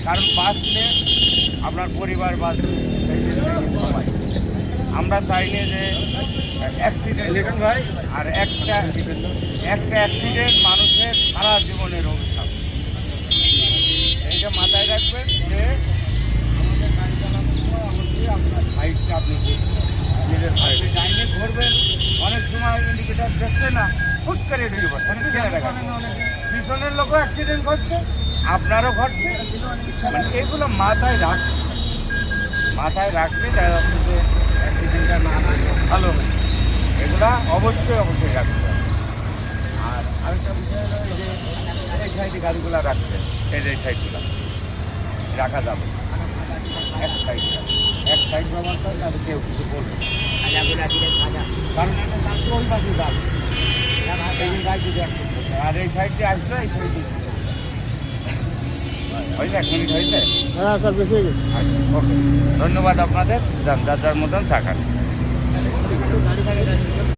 কারণ বাঁচলে আপনার পরিবার বাঁচবে, সেই জন্য সবাই আমরা চাইনি যে অ্যাক্সিডেন্ট ভাই, আর একটা অ্যাক্সিডেন্ট মানুষের সারা জীবনের অভিশাপ। এইটা মাথায় রাখবেন যে আমাদের গাড়ি চালানোর সময় অবশ্যই আপনার সাইডটা আপনি নিজের সাইডে ডাইনে ঘুরবেন। অনেক সময় ইন্ডিকেটার দেখছে না, হুট করে ঢুকে পড়ছে, পিছনের লোকও অ্যাক্সিডেন্ট ঘটছে, আপনারও ঘটছে। মানে এগুলো মাথায় রাখলে দেখা যাচ্ছে যে অ্যাক্সিডেন্টটা না ভালো হয়। এগুলা অবশ্যই রাখতে হবে। আর আরেকটা বিষয় হলো যে এই সাইডে গাড়িগুলো রাখছে, এই সাইডগুলো রাখা যাবে এক সাইড ব্যবহার করে, তাহলে কেউ কিছু বলবে কারণ ওই পাশে যাবে আর এই সাইডে আসবে, এই সাইডে হয়েছে 1 মিনিট হয়েছে। হ্যাঁ স্যার, বেশি হয়ে গেছে। আচ্ছা, ওকে, ধন্যবাদ আপনাদের। যার যার মতন চা খান।